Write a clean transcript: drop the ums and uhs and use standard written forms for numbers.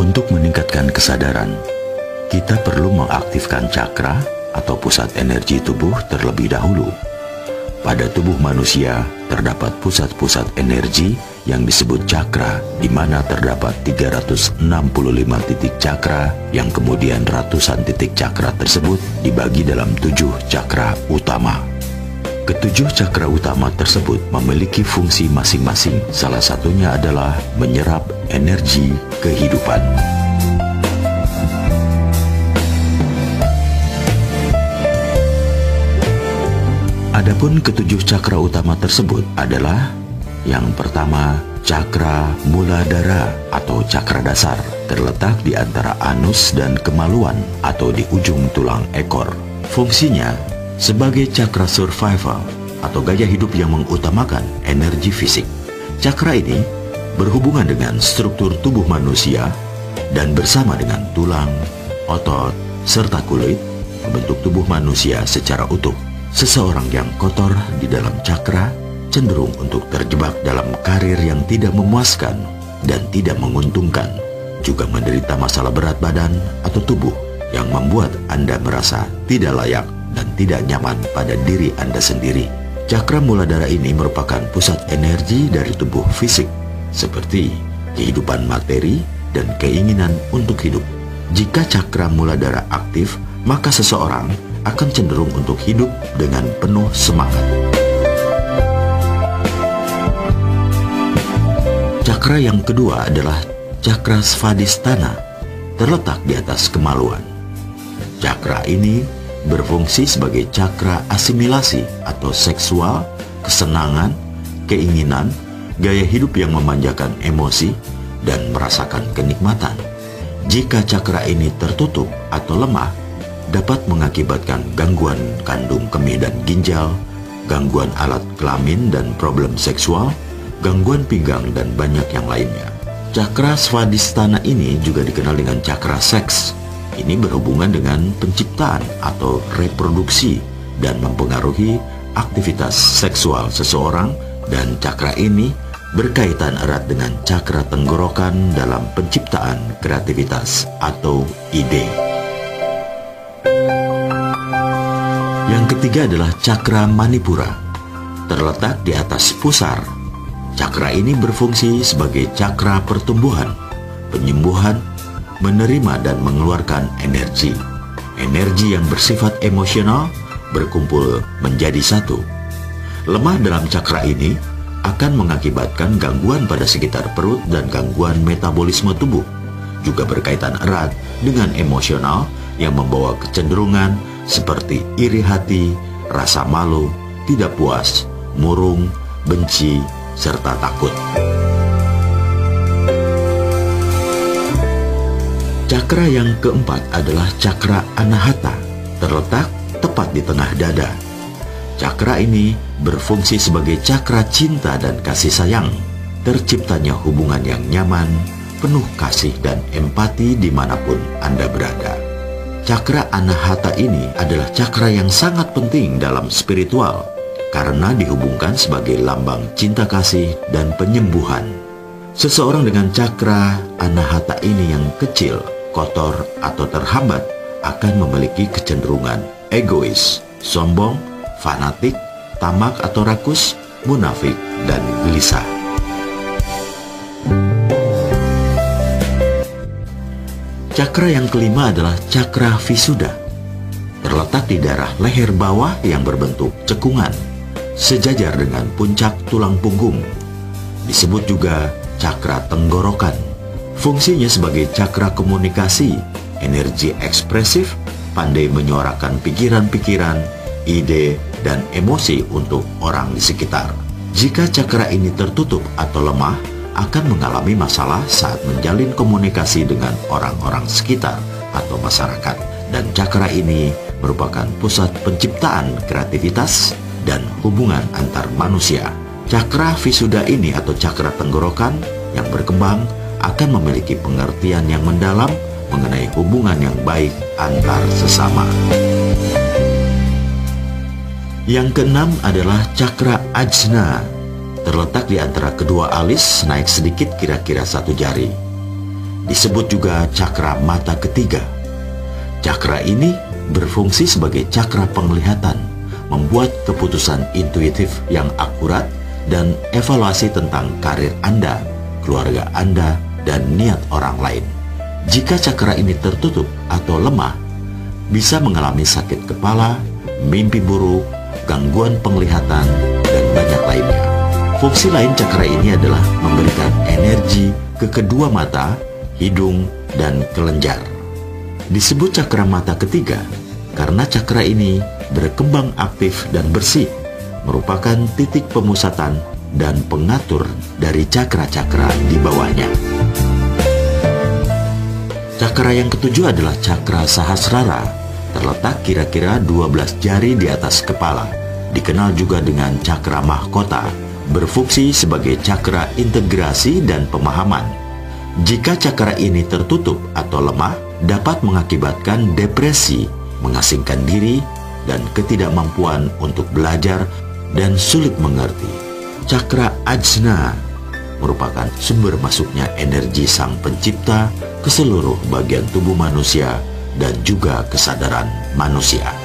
Untuk meningkatkan kesadaran, kita perlu mengaktifkan cakra atau pusat energi tubuh terlebih dahulu. Pada tubuh manusia terdapat pusat-pusat energi yang disebut cakra, di mana terdapat 365 titik cakra, yang kemudian ratusan titik cakra tersebut dibagi dalam 7 cakra utama. Ketujuh cakra utama tersebut memiliki fungsi masing-masing. Salah satunya adalah menyerap energi kehidupan. Adapun ketujuh cakra utama tersebut adalah: yang pertama, cakra muladhara atau cakra dasar, terletak di antara anus dan kemaluan atau di ujung tulang ekor. Fungsinya sebagai cakra survival atau gaya hidup yang mengutamakan energi fisik. Cakra ini berhubungan dengan struktur tubuh manusia dan bersama dengan tulang, otot, serta kulit membentuk tubuh manusia secara utuh. Seseorang yang kotor di dalam cakra cenderung untuk terjebak dalam karir yang tidak memuaskan dan tidak menguntungkan, juga menderita masalah berat badan atau tubuh yang membuat Anda merasa tidak layak dan tidak nyaman pada diri Anda sendiri. Cakra muladhara ini merupakan pusat energi dari tubuh fisik, seperti kehidupan materi dan keinginan untuk hidup. Jika cakra muladhara aktif, maka seseorang akan cenderung untuk hidup dengan penuh semangat. Cakra yang kedua adalah cakra svadhisthana, terletak di atas kemaluan. Cakra ini berfungsi sebagai cakra asimilasi atau seksual, kesenangan, keinginan, gaya hidup yang memanjakan emosi, dan merasakan kenikmatan. Jika cakra ini tertutup atau lemah, dapat mengakibatkan gangguan kandung kemih dan ginjal, gangguan alat kelamin dan problem seksual, gangguan pinggang, dan banyak yang lainnya. Cakra svadhisthana ini juga dikenal dengan cakra seks. Ini berhubungan dengan penciptaan atau reproduksi dan mempengaruhi aktivitas seksual seseorang, dan cakra ini berkaitan erat dengan cakra tenggorokan dalam penciptaan kreativitas atau ide. Yang ketiga adalah cakra manipura, terletak di atas pusar. Cakra ini berfungsi sebagai cakra pertumbuhan, penyembuhan, menerima dan mengeluarkan energi. Energi yang bersifat emosional berkumpul menjadi satu. Lemah dalam cakra ini akan mengakibatkan gangguan pada sekitar perut dan gangguan metabolisme tubuh. Juga berkaitan erat dengan emosional yang membawa kecenderungan seperti iri hati, rasa malu, tidak puas, murung, benci, serta takut. Cakra yang keempat adalah cakra anahata, terletak tepat di tengah dada. Cakra ini berfungsi sebagai cakra cinta dan kasih sayang. Terciptanya hubungan yang nyaman, penuh kasih dan empati dimanapun Anda berada. Cakra anahata ini adalah cakra yang sangat penting dalam spiritual, karena dihubungkan sebagai lambang cinta kasih dan penyembuhan. Seseorang dengan cakra anahata ini yang kecil, kotor, atau terhambat akan memiliki kecenderungan egois, sombong, fanatik, tamak atau rakus, munafik, dan gelisah. Cakra yang kelima adalah cakra visuddha, terletak di daerah leher bawah yang berbentuk cekungan, sejajar dengan puncak tulang punggung. Disebut juga cakra tenggorokan. Fungsinya sebagai cakra komunikasi, energi ekspresif, pandai menyuarakan pikiran-pikiran, ide, dan emosi untuk orang di sekitar. Jika cakra ini tertutup atau lemah, akan mengalami masalah saat menjalin komunikasi dengan orang-orang sekitar atau masyarakat. Dan cakra ini merupakan pusat penciptaan kreativitas dan hubungan antar manusia. Cakra visuddha ini atau cakra tenggorokan yang berkembang akan memiliki pengertian yang mendalam mengenai hubungan yang baik antar sesama. Yang keenam adalah cakra ajna, terletak di antara kedua alis naik sedikit kira-kira 1 jari. disebut juga cakra mata ketiga. Cakra ini berfungsi sebagai cakra penglihatan, membuat keputusan intuitif yang akurat dan evaluasi tentang karir Anda, keluarga Anda, dan niat orang lain. Jika cakra ini tertutup atau lemah, bisa mengalami sakit kepala, mimpi buruk, gangguan penglihatan, dan banyak lainnya. Fungsi lain cakra ini adalah memberikan energi ke kedua mata, hidung, dan kelenjar. Disebut cakra mata ketiga karena cakra ini berkembang aktif dan bersih, merupakan titik pemusatan dan pengatur dari cakra-cakra di bawahnya. Cakra yang ketujuh adalah cakra sahasrara, terletak kira-kira 12 jari di atas kepala, dikenal juga dengan cakra mahkota, berfungsi sebagai cakra integrasi dan pemahaman. Jika cakra ini tertutup atau lemah, dapat mengakibatkan depresi, mengasingkan diri, dan ketidakmampuan untuk belajar dan sulit mengerti. Cakra ajna merupakan sumber masuknya energi sang pencipta ke seluruh bagian tubuh manusia dan juga kesadaran manusia.